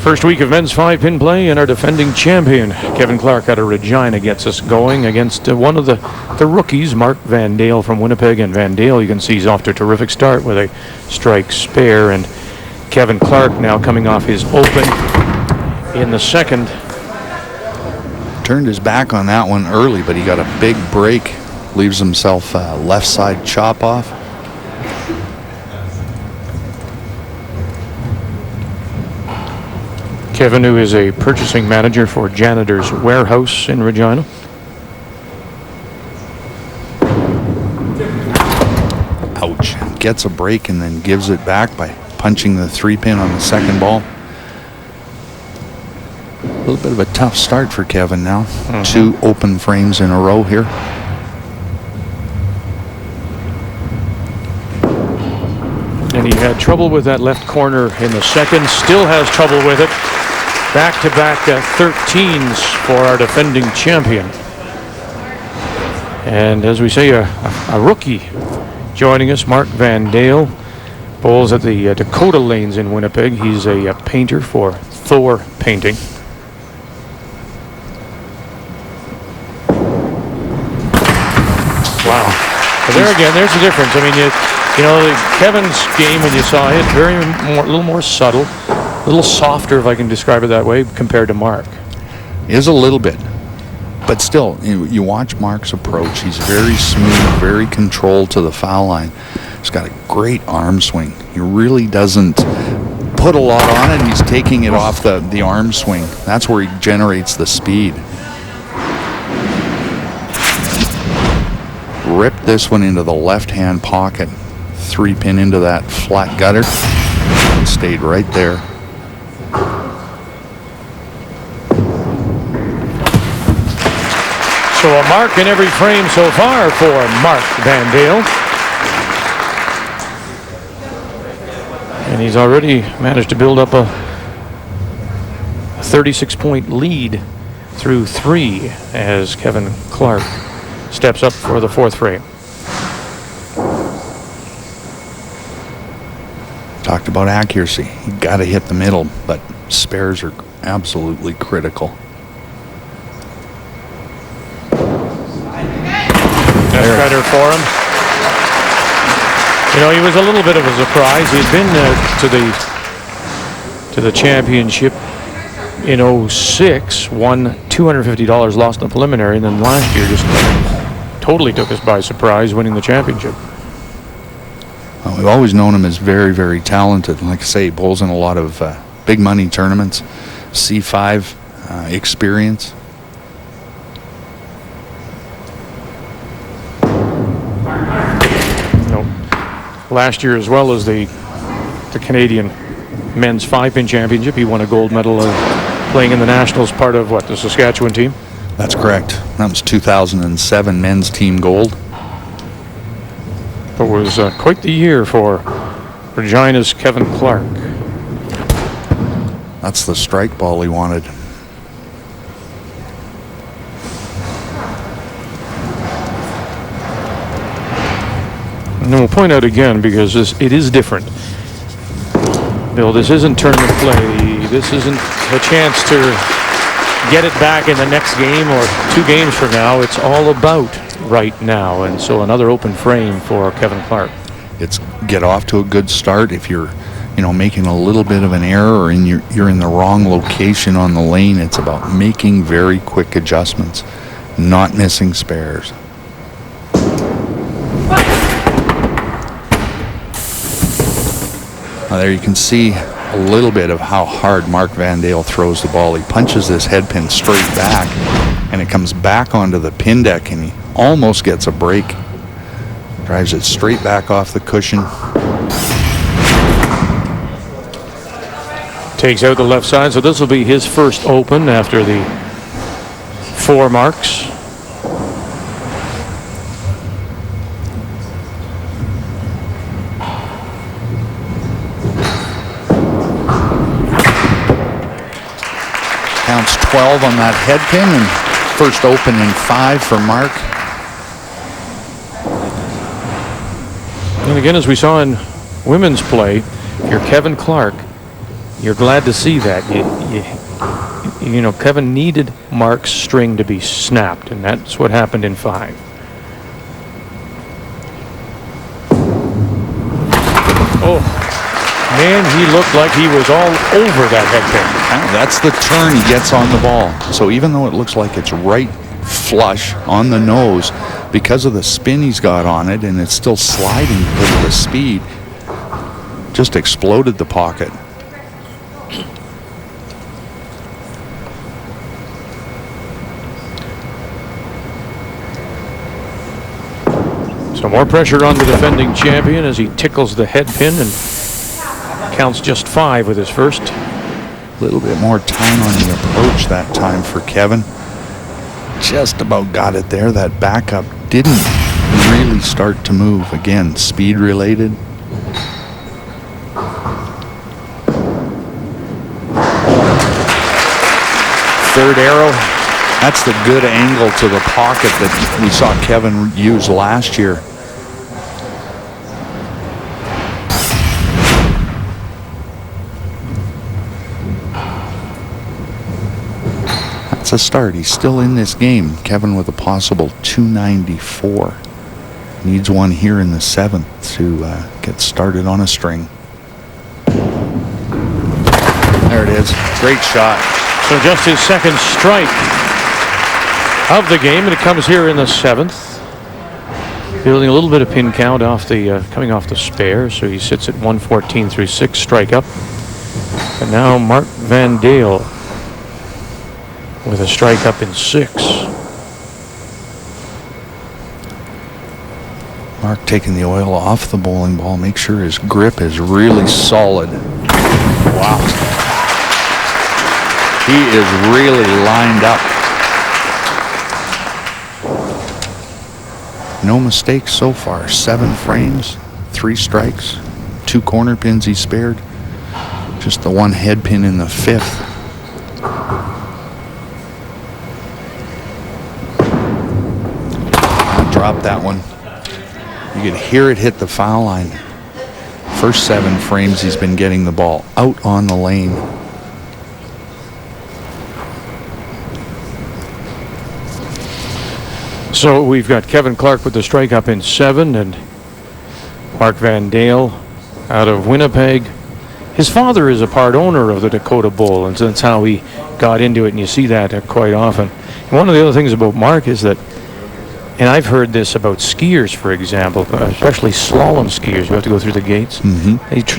First week of men's 5-pin play, and our defending champion, Kevin Clark out of Regina, gets us going against one of the rookies, Marc Van Dale from Winnipeg. And Van Dale, you can see, he's off to a terrific start with a strike spare. And Kevin Clark now coming off his open in the second. Turned his back on that one early, but he got a big break. Leaves himself a left side chop off. Kevin, who is a purchasing manager for Janitor's Warehouse in Regina. Ouch. Gets a break and then gives it back by punching the 3-pin on the second ball. A little bit of a tough start for Kevin now. 2 open frames in a row here. And he had trouble with that left corner in the second. Still has trouble with it. Back-to-back 13s for our defending champion. And as we say, a rookie joining us, Marc Van Dale. Bowls at the Dakota Lanes in Winnipeg. He's a painter for Thor Painting. Wow. But there again, there's the difference. I mean, you know, Kevin's game, when you saw it, a little more subtle, a little softer, if I can describe it that way, compared to Marc. Is a little bit, but still, you watch Marc's approach. He's very smooth, very controlled to the foul line. He's got a great arm swing. He really doesn't put a lot on it. He's taking it off the arm swing. That's where he generates the speed. Ripped this one into the left-hand pocket. 3-pin into that flat gutter. And stayed right there. So a mark in every frame so far for Marc Van Dale. And he's already managed to build up a 36-point lead through 3 as Kevin Clark steps up for the 4th frame. Talked about accuracy. You got to hit the middle, but spares are absolutely critical. That's better for him. You know, he was a little bit of a surprise. He'd been to the championship in 06, won $250, lost in the preliminary, and then last year just totally took us by surprise, winning the championship. Well, we've always known him as very, very talented. Like I say, he bowls in a lot of big money tournaments, C5 experience. Last year, as well as the Canadian men's 5-pin championship, he won a gold medal playing in the Nationals, part of what, the Saskatchewan team? That's correct. That was 2007 men's team gold. It was quite the year for Regina's Kevin Clark. That's the strike ball he wanted. And we'll point out again, because it is different. Bill, this isn't tournament play. This isn't a chance to get it back in the next game or 2 games from now. It's all about right now. And so another open frame for Kevin Clark. It's get off to a good start. If you're, making a little bit of an error or you're in the wrong location on the lane, it's about making very quick adjustments, not missing spares. Now there you can see a little bit of how hard Marc Van Dale throws the ball. He punches this head pin straight back, and it comes back onto the pin deck, and he almost gets a break. Drives it straight back off the cushion. Takes out the left side, so this will be his first open after the 4 marks. Counts 12 on that head pin, and first open in 5 for Marc. And again, as we saw in women's play, you're Kevin Clark. you're glad to see that. You know, Kevin needed Marc's string to be snapped, and that's what happened in 5. Oh, man, he looked like he was all over that head pin. That's the turn he gets on the ball. So even though it looks like it's right flush on the nose, because of the spin he's got on it, and it's still sliding because of the speed, just exploded the pocket. So more pressure on the defending champion as he tickles the head pin and counts just 5 with his first. A little bit more time on the approach that time for Kevin. Just about got it there. That backup didn't really start to move. Again, speed related. Third arrow. That's the good angle to the pocket that we saw Kevin use last year. That's a start. He's still in this game. Kevin with a possible 294. Needs one here in the 7th to get started on a string. There it is. Great shot. So just his second strike of the game, and it comes here in the 7th. Building a little bit of pin count off the coming off the spare, so he sits at 114 through 6 strike up. And now Marc Van Dale with a strike up in 6. Marc taking the oil off the bowling ball. Make sure his grip is really solid. Wow. He is really lined up. No mistakes so far. 7 frames, 3 strikes, 2 corner pins he spared. Just the 1 head pin in the 5th. Drop that one. You could hear it hit the foul line. First 7 frames he's been getting the ball out on the lane. So we've got Kevin Clark with the strike up in 7, and Marc Van Dale out of Winnipeg. His father is a part owner of the Dakota Bowl, and that's how he got into it, and you see that quite often. And one of the other things about Marc is that, and I've heard this about skiers, for example, especially slalom skiers who have to go through the gates.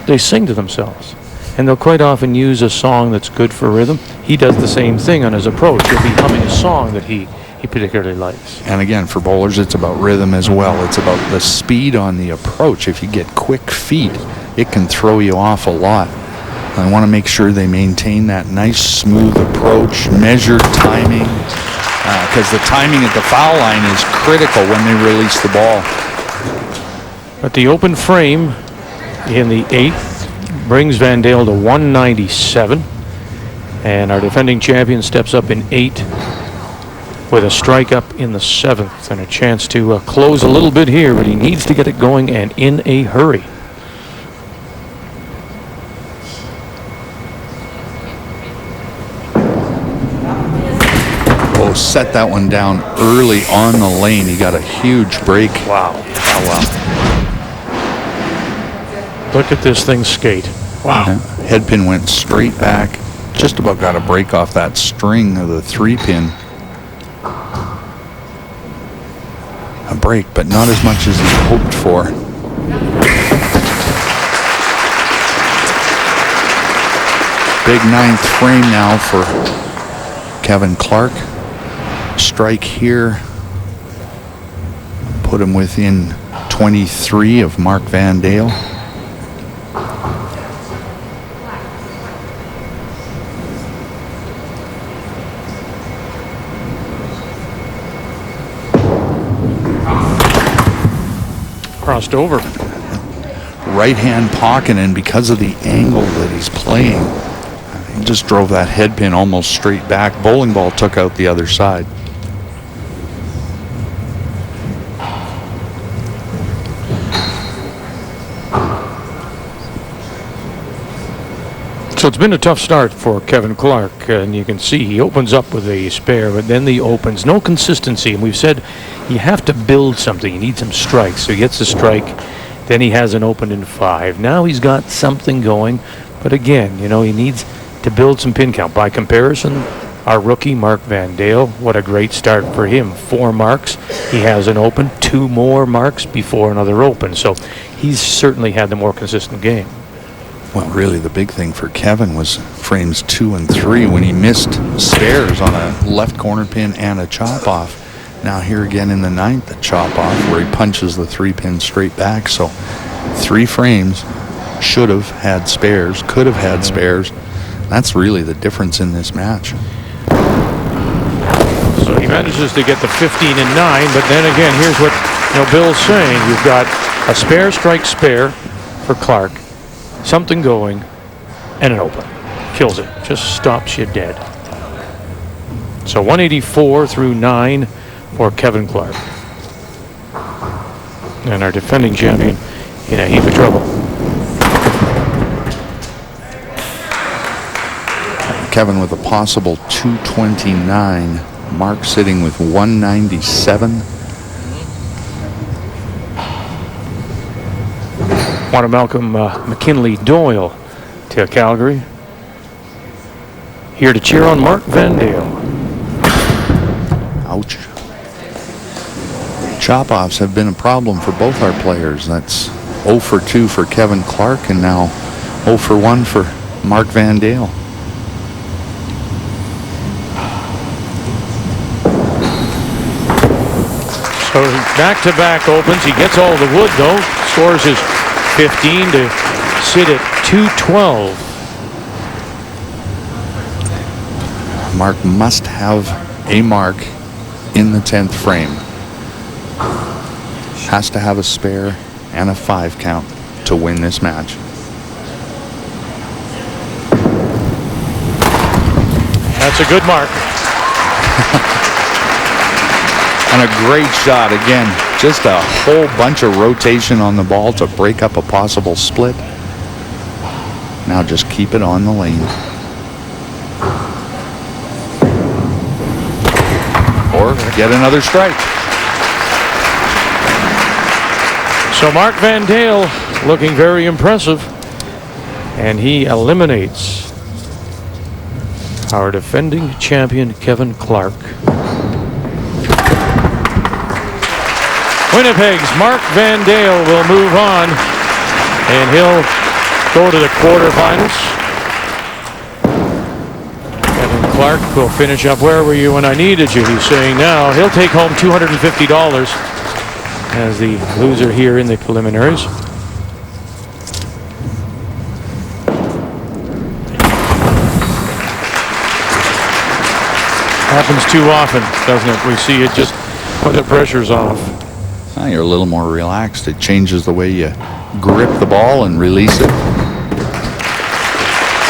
They sing to themselves, and they'll quite often use a song that's good for rhythm. He does the same thing on his approach. He'll be humming a song that he particularly likes. And again, for bowlers, it's about rhythm as well. It's about the speed on the approach. If you get quick feet, it can throw you off a lot. I want to make sure they maintain that nice, smooth approach, measured timing, because the timing at the foul line is critical when they release the ball. But the open frame in the 8th brings Van Dale to 197, and our defending champion steps up in 8 with a strike up in the 7th and a chance to close a little bit here, but he needs to get it going and in a hurry. Oh, set that one down early on the lane. He got a huge break. Wow. Oh, wow. Look at this thing skate. Wow. Yeah. Head pin went straight back. Just about got a break off that string of the 3-pin. A break, but not as much as he hoped for. Big 9th frame now for Kevin Clark. Strike here. Put him within 23 of Marc Van Dale. Crossed over. Right hand pocket, and because of the angle that he's playing, he just drove that head pin almost straight back. Bowling ball took out the other side. So it's been a tough start for Kevin Clark, and you can see he opens up with a spare, but then the opens. No consistency, and we've said you have to build something. You need some strikes. So he gets a strike, then he has an open in 5. Now he's got something going, but again, you know, he needs to build some pin count. By comparison, our rookie, Marc Van Dale, what a great start for him. 4 marks. He has an open, 2 more marks before another open. So he's certainly had the more consistent game. Well, really, the big thing for Kevin was frames 2 and 3 when he missed spares on a left corner pin and a chop off. Now here again in the 9th, the chop off where he punches the 3 pin straight back. So 3 frames, should have had spares, could have had spares. That's really the difference in this match. So he manages to get the 15 and 9, but then again, here's what Bill's saying. You've got a spare strike spare for Clark, something going, and an open. Kills it. Just stops you dead. So 184 through 9 for Kevin Clark. And our defending champion in a heap of trouble. Kevin with a possible 229. Mark sitting with 197. Want to welcome McKinley Doyle to Calgary. Here to cheer on Marc Van Dale. Ouch. Chop-offs have been a problem for both our players. That's 0 for 2 for Kevin Clark and now 0 for 1 for Marc Van Dale. So back-to-back opens. He gets all the wood, though. Scores his 15 to sit at 212. Mark must have a mark in the 10th frame. Has to have a spare and a 5 count to win this match. That's a good mark. And a great shot again. Just a whole bunch of rotation on the ball to break up a possible split. Now just keep it on the lane. Or get another strike. So Marc Van Dale looking very impressive. And he eliminates our defending champion, Kevin Clark. Winnipeg's Marc Van Dale will move on, and he'll go to the quarterfinals. Kevin Clark will finish up. Where were you when I needed you? He's saying now he'll take home $250 as the loser here in the preliminaries. Happens too often, doesn't it? We see it just when the pressure's off. You're a little more relaxed. It changes the way you grip the ball and release it.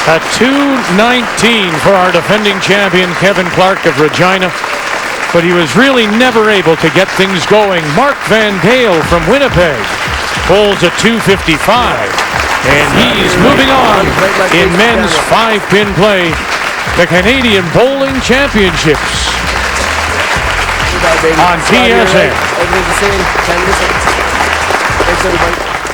At 219 for our defending champion, Kevin Clark of Regina. But he was really never able to get things going. Marc Van Dale from Winnipeg holds a 255. And he's moving on in men's 5-pin play, the Canadian Bowling Championships on TSN. Everything's the same. 10 minutes. Thanks, everybody.